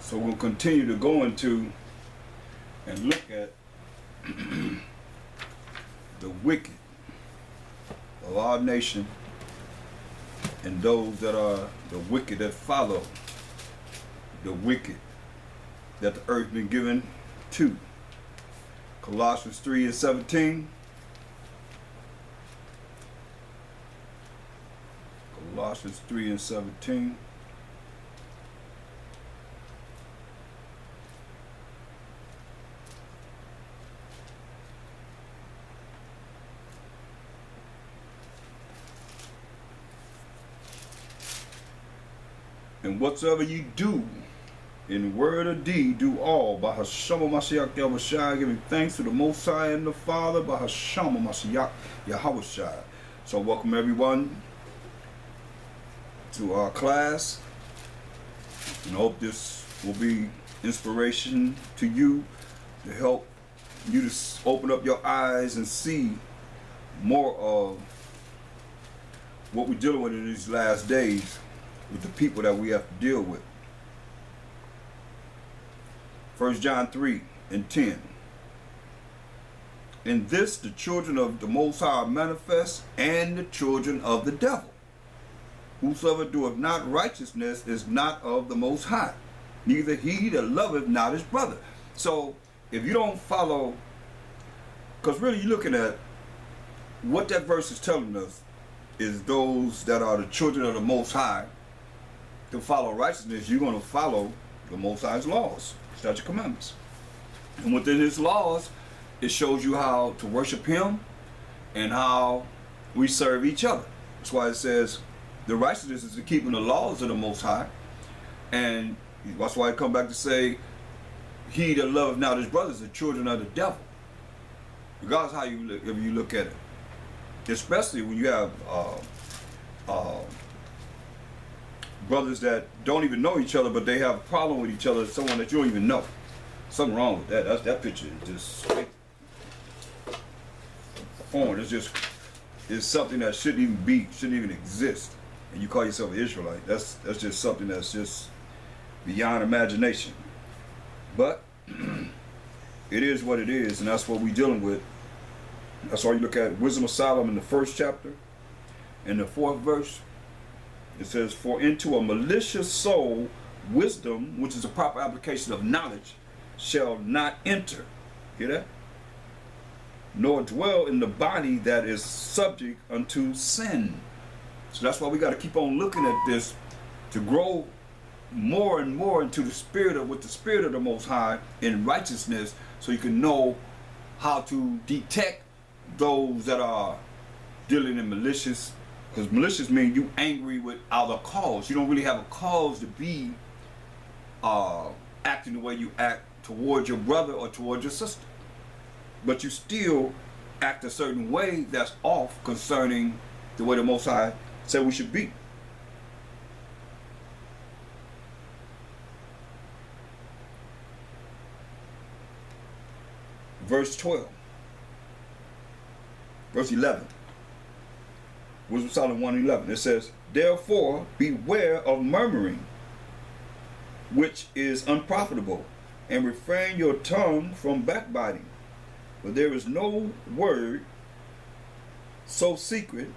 So we'll continue to go into and look at the wicked of our nation and those that are the wicked that follow the wicked that the earth been given to. Colossians 3:17. Colossians 3:17. And whatsoever you do, in word or deed, do all by Hashem Mashiach Yahushua, giving thanks to the Most High and the Father by Hashem Mashiach Yahushua. So welcome everyone to our class, and I hope this will be inspiration to you to help you to open up your eyes and see more of what we're dealing with in these last days with the people that we have to deal with. 1 John 3:10. In this the children of the Most High are manifest, and the children of the devil. Whosoever doeth not righteousness is not of the Most High, neither he that loveth not his brother. So if you don't follow, because really you're looking at what that verse is telling us is those that are the children of the Most High, to follow righteousness, you're going to follow the Most High's laws, statutes, commandments. And within his laws, it shows you how to worship him and how we serve each other. That's why it says the righteousness is to keeping the laws of the Most High. And that's why I come back to say, he that loveth not his brother is the children of the devil. Regardless how you look, if you look at it. Especially when you have brothers that don't even know each other, but they have a problem with each other, someone that you don't even know. Something wrong with that. That picture is just straight foreign. It's something that shouldn't even be, shouldn't even exist. And you call yourself an Israelite. That's just something that's just beyond imagination. But it is what it is, and that's what we're dealing with. That's why you look at Wisdom of Solomon in the 1st chapter, in the 4th verse. It says, for into a malicious soul, wisdom, which is a proper application of knowledge, shall not enter. Hear that? Nor dwell in the body that is subject unto sin. So that's why we got to keep on looking at this to grow more and more into the spirit of, with the spirit of the Most High in righteousness, so you can know how to detect those that are dealing in malicious. Because malicious means you angry without a cause. You don't really have a cause to be acting the way you act towards your brother or towards your sister. But you still act a certain way that's off concerning the way the Most High said we should be. Verse 12. Verse 11. Wisdom of Solomon 1:11. It says, therefore beware of murmuring, which is unprofitable, and refrain your tongue from backbiting. For there is no word so secret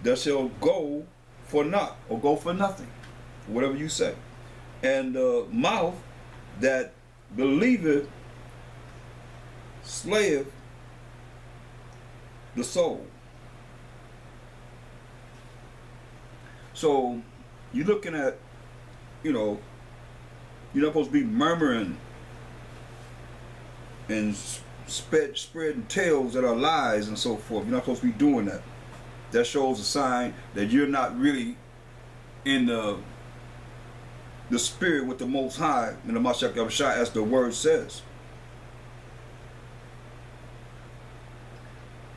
that shall go for naught, or go for nothing, whatever you say. And the mouth that believeth slayeth the soul. So you're looking at, you're not supposed to be murmuring and spreading tales that are lies and so forth. You're not supposed to be doing that. That shows a sign that you're not really in the spirit with the Most High in the Mashiach Yahushua, as the word says.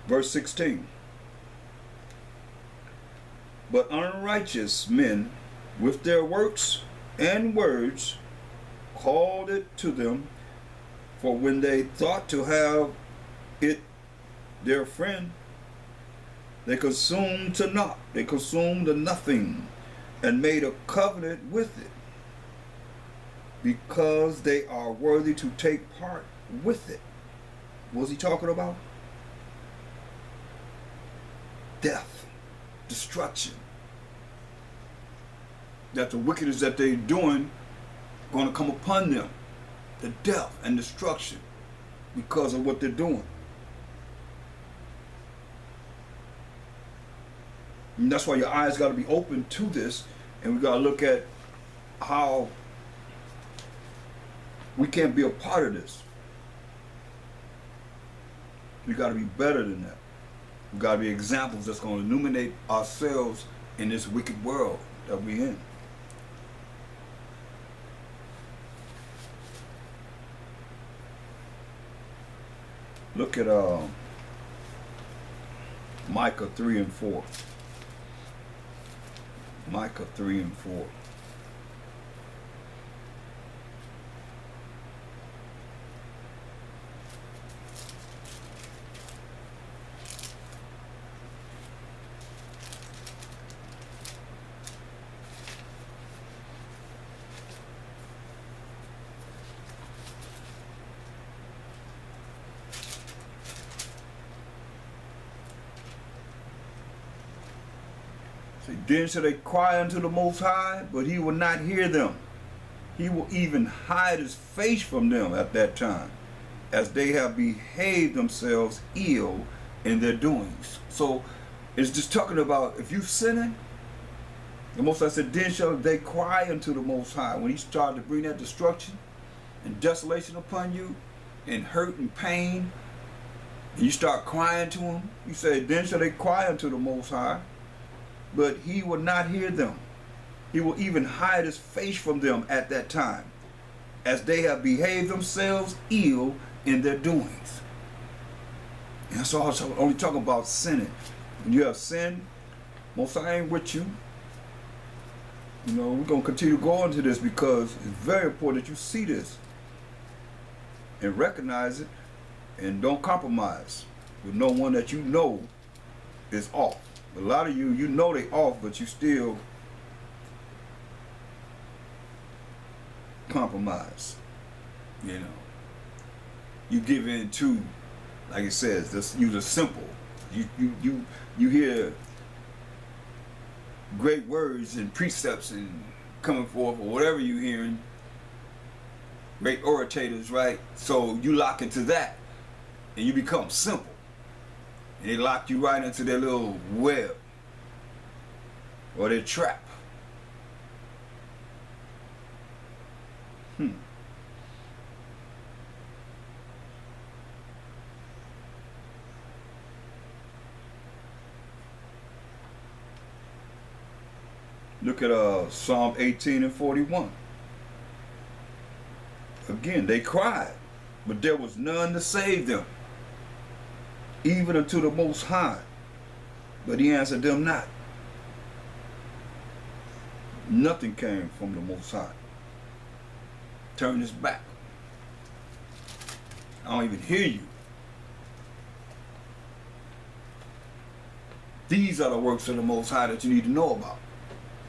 Verse 16. But unrighteous men with their works and words called it to them, for when they thought to have it their friend, they consumed to naught, they consumed to nothing, and made a covenant with it. because they are worthy to take part with it. What was he talking about? Death, destruction. That the wickedness that they're doing going to come upon them. The death and destruction because of what they're doing. And that's why your eyes got to be open to this, and we got to look at how we can't be a part of this. We got to be better than that. We got to be examples that's going to illuminate ourselves in this wicked world that we're in. Look at Micah 3 and 4. Micah 3 and 4. Then shall they cry unto the Most High, but he will not hear them. He will even hide his face from them at that time, as they have behaved themselves ill in their doings. So it's just talking about if you sinning, the Most High said, then shall they cry unto the Most High. When he started to bring that destruction and desolation upon you, and hurt and pain, and you start crying to him, he said, then shall they cry unto the Most High, but he will not hear them. He will even hide his face from them at that time, as they have behaved themselves ill in their doings. And that's all I'm only talking about sinning. When you have sinned, Most High ain't with you. You know, we're going to continue to go into this because it's very important that you see this and recognize it, and don't compromise with no one that you know is off. A lot of you know they off, but you still compromise. You know, you give in to, like it says, this use a simple. You hear great words and precepts and coming forth, or whatever you're hearing. Great orators, right? So you lock into that, and you become simple. And they lock you right into their little web or their trap. Look at Psalm 18 and 41. Again, they cried, but there was none to save them, even unto the Most High, but he answered them not. Nothing came from the Most High. Turn his back. I don't even hear you. These are the works of the Most High that you need to know about.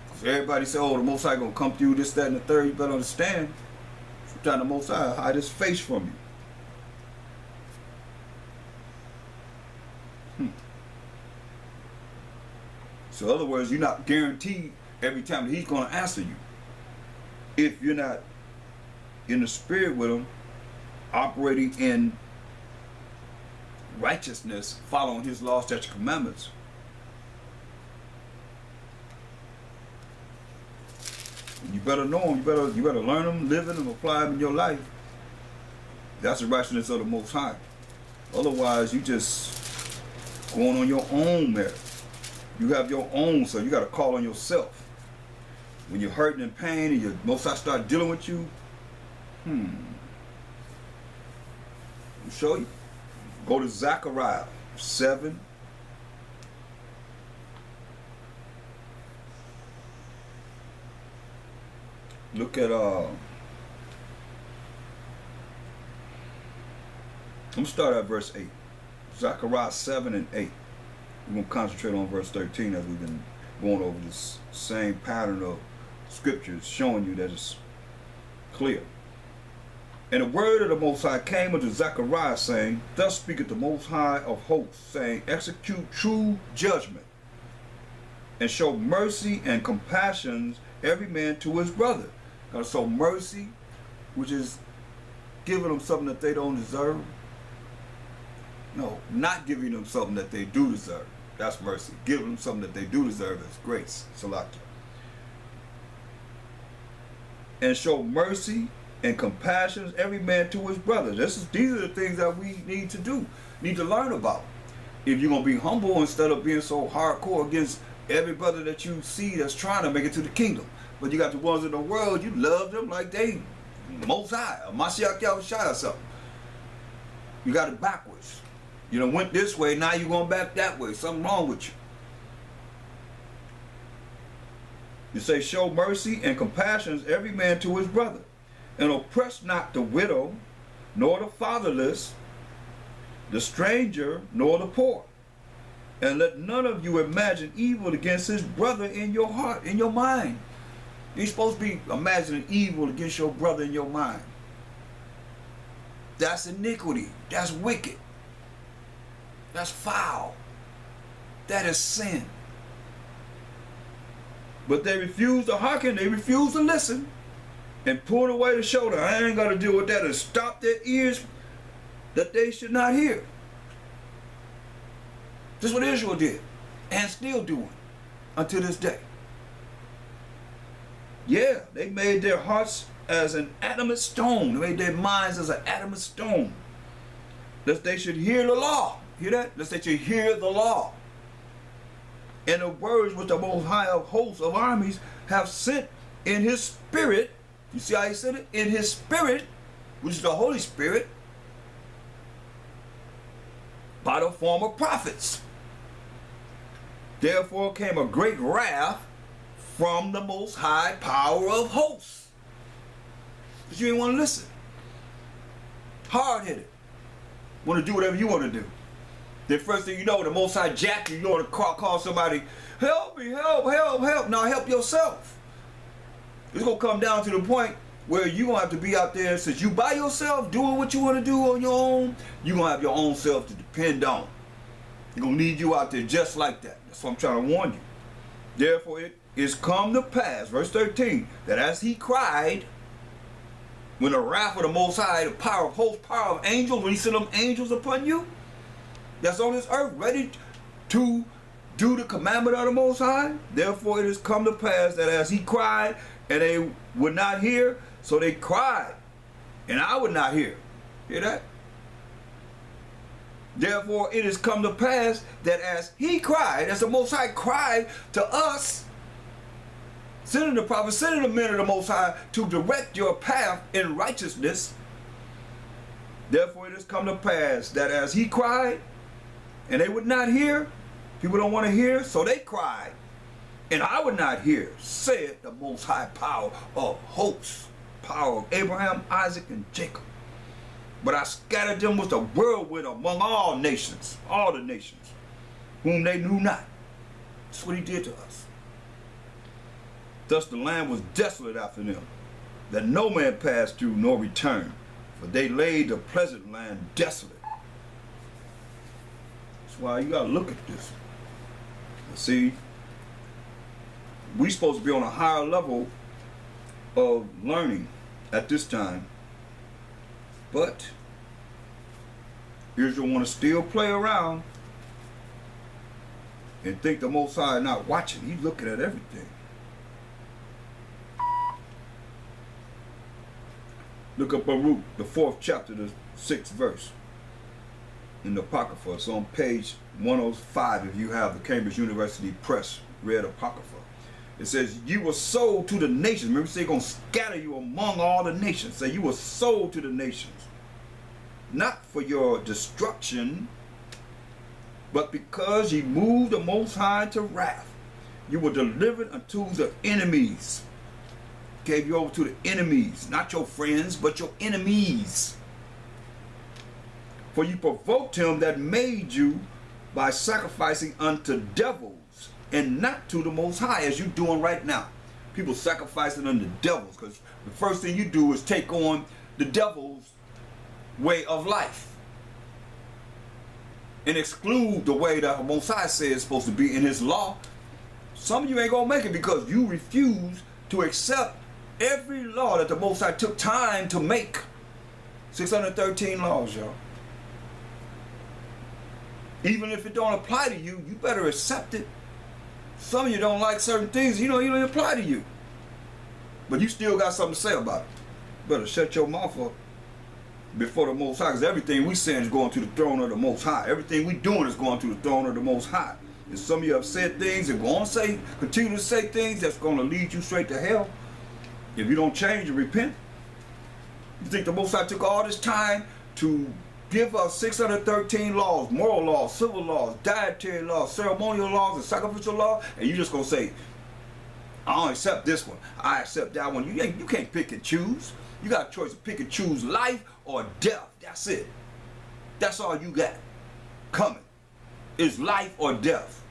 Because everybody say, oh, the Most High gonna come through this, that, and the third. You better understand. Sometimes the Most High hide his face from you. So in other words, you're not guaranteed every time that he's going to answer you. If you're not in the spirit with him, operating in righteousness, following his laws, statutes, and commandments. You better know him. You better learn them, live in them, apply them in your life. That's the righteousness of the Most High. Otherwise, you just going on your own merit. You have your own, so you got to call on yourself. When you're hurting and pain and your Most High start dealing with you, I'll show you. Go to Zechariah 7. Look at I'm gonna start at verse 8. Zechariah 7 and 8. We're going to concentrate on verse 13 as we've been going over this same pattern of scriptures showing you that it's clear. And the word of the Most High came unto Zechariah, saying, Thus speaketh the Most High of hosts, saying, Execute true judgment, and show mercy and compassion every man to his brother. So mercy, which is giving them something that they don't deserve. No, not giving them something that they do deserve. That's mercy. Giving them something that they do deserve is grace. Salakia. And show mercy and compassion every man to his brother. These are the things that we need to do, need to learn about. If you're going to be humble instead of being so hardcore against every brother that you see that's trying to make it to the kingdom. But you got the ones in the world, you love them like they Most High, or Mashiach Yahushua or something. You got it backwards. You done went this way, now you're going back that way. Something wrong with you. You say, show mercy and compassion every man to his brother, and oppress not the widow, nor the fatherless, the stranger, nor the poor. And let none of you imagine evil against his brother in your heart, in your mind. You're supposed to be imagining evil against your brother in your mind. That's iniquity. That's wicked. That's foul. That is sin. But they refuse to hearken. They refuse to listen. And pull away the shoulder. I ain't got to deal with that. And stop their ears that they should not hear. This is what Israel did. And still doing. Until this day. Yeah, they made their hearts as an adamant stone. They made their minds as an adamant stone. Lest they should hear the law. Hear that? Lest they should hear the law. And the words which the Most High of hosts of armies have sent in his spirit. You see how he said it? In his spirit, which is the Holy Spirit, by the form of prophets. Therefore came a great wrath from the Most High power of hosts. But you didn't want to listen. Hard-headed. Want to do whatever you want to do. The first thing you know, the Most High jack you, you want to call somebody, help me, help, help, help. Now help yourself. It's going to come down to the point where you're going to have to be out there, since you by yourself doing what you want to do on your own, you're going to have your own self to depend on. You're going to need you out there just like that. That's what I'm trying to warn you. Therefore it is come to pass, verse 13, that as he cried, when the wrath of the Most High, the power of hosts, power of angels, when he sent them angels upon you, that's on this earth, ready to do the commandment of the Most High. Therefore it has come to pass that as he cried, and they would not hear, so they cried, and I would not hear. Hear that? Therefore it has come to pass that as he cried, as the Most High cried to us, sending the prophets, sending the men of the Most High to direct your path in righteousness, therefore it has come to pass that as he cried, and they would not hear, people don't want to hear, so they cried, and I would not hear, said the Most High power of hosts, power of Abraham, Isaac, and Jacob. But I scattered them with a whirlwind among all nations, all the nations, whom they knew not. That's what he did to us. Thus the land was desolate after them, that no man passed through nor returned, for they laid the pleasant land desolate. That's why you gotta look at this. See, we supposed to be on a higher level of learning at this time, but Israel want to still play around and think the Most High not watching. He's looking at everything. Look up Baruch, the 4th chapter, the 6th verse in the Apocrypha. It's on page 105 if you have the Cambridge University Press Red Apocrypha. It says, you were sold to the nations. Remember, say, going to scatter you among all the nations. Say, you were sold to the nations. Not for your destruction, but because ye moved the Most High to wrath. You were delivered unto the enemies. Gave you over to the enemies. Not your friends, but your enemies. For you provoked him that made you by sacrificing unto devils, and not to the Most High, as you're doing right now. People sacrificing unto devils, because the first thing you do is take on the devil's way of life and exclude the way that Most High says it's supposed to be in his law. Some of you ain't gonna make it because you refuse to accept every law that the Most High took time to make. 613 laws, y'all. Even if it don't apply to you, you better accept it. Some of you don't like certain things, you know, you don't apply to you. But you still got something to say about it. You better shut your mouth up before the Most High, because everything we saying is going to the throne of the Most High. Everything we doing is going to the throne of the Most High. And some of you have said things and go on say, continue to say things that's going to lead you straight to hell if you don't change and repent. You think the Most High took all this time to give us 613 laws, moral laws, civil laws, dietary laws, ceremonial laws, and sacrificial laws, and you just gonna say, I don't accept this one, I accept that one. You can't pick and choose. You got a choice to pick and choose life or death. That's it. That's all you got coming, is life or death.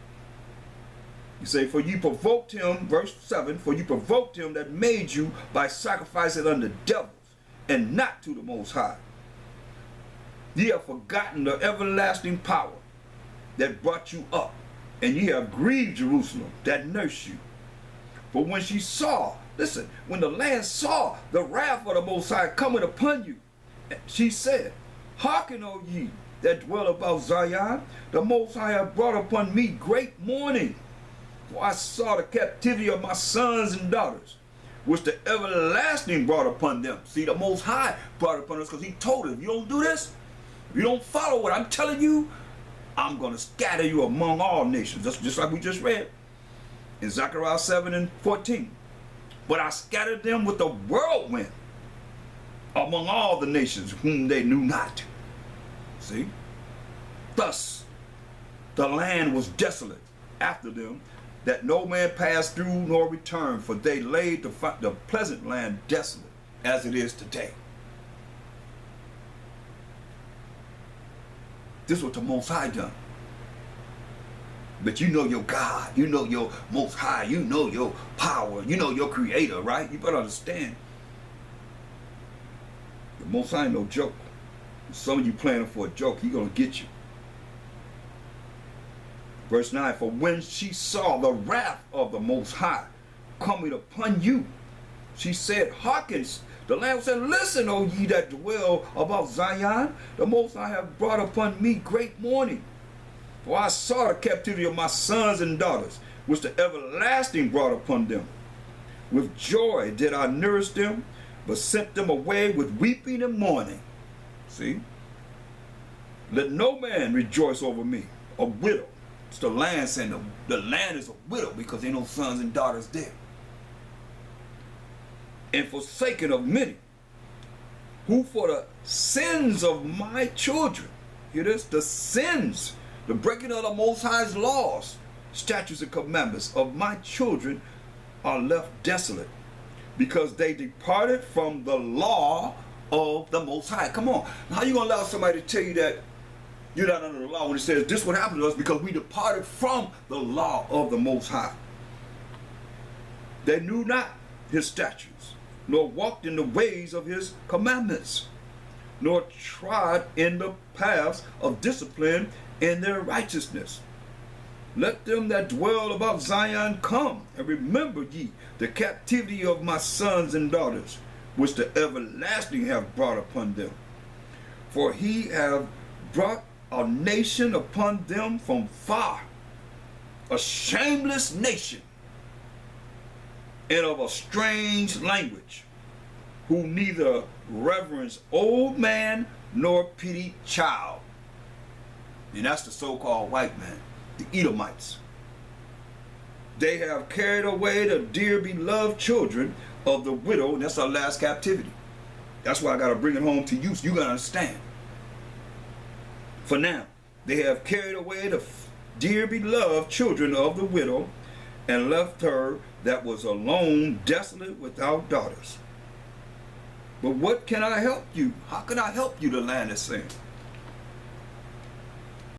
You say, for you provoked him, verse 7, for you provoked him that made you by sacrificing unto devils, and not to the Most High. Ye have forgotten the everlasting power that brought you up, and ye have grieved Jerusalem that nursed you. For when she saw, listen, when the land saw the wrath of the Most High coming upon you, she said, hearken, O ye that dwell about Zion, the Most High hath brought upon me great mourning. For I saw the captivity of my sons and daughters, which the everlasting brought upon them. See, the Most High brought upon us because he told us, if you don't do this, if you don't follow what I'm telling you, I'm going to scatter you among all nations. That's just like we just read in Zechariah 7:14. But I scattered them with a whirlwind among all the nations whom they knew not. See? Thus the land was desolate after them, that no man passed through nor returned, for they laid the pleasant land desolate as it is today. This is what the Most High done. But you know your God, you know your Most High, you know your power, you know your Creator, right? You better understand. The Most High ain't no joke. Some of you planning for a joke, he gonna get you. Verse 9, for when she saw the wrath of the Most High coming upon you, she said, hearken. The Lamb said, listen, O ye that dwell about Zion, the Most High have brought upon me great mourning. For I saw the captivity of my sons and daughters, which the everlasting brought upon them. With joy did I nourish them, but sent them away with weeping and mourning. See? Let no man rejoice over me, a widow. It's the land saying the land is a widow because there ain't no sons and daughters there. And forsaken of many, who for the sins of my children, hear this, the sins, the breaking of the Most High's laws, statutes and commandments of my children are left desolate, because they departed from the law of the Most High. Come on, how you gonna allow somebody to tell you that you're not under the law when it says this would happen to us because we departed from the law of the Most High? They knew not his statutes, nor walked in the ways of his commandments, nor trod in the paths of discipline in their righteousness. Let them that dwell about Zion come, and remember ye the captivity of my sons and daughters, which the everlasting have brought upon them. For he have brought a nation upon them from far, a shameless nation, and of a strange language, who neither reverence old man nor pity child. And that's the so-called white man, the Edomites. They have carried away the dear beloved children of the widow, and that's our last captivity. That's why I got to bring it home to you so you got to understand. For now, they have carried away the dear beloved children of the widow, and left her that was alone, desolate, without daughters. But what can I help you? How can I help you, the land is saying?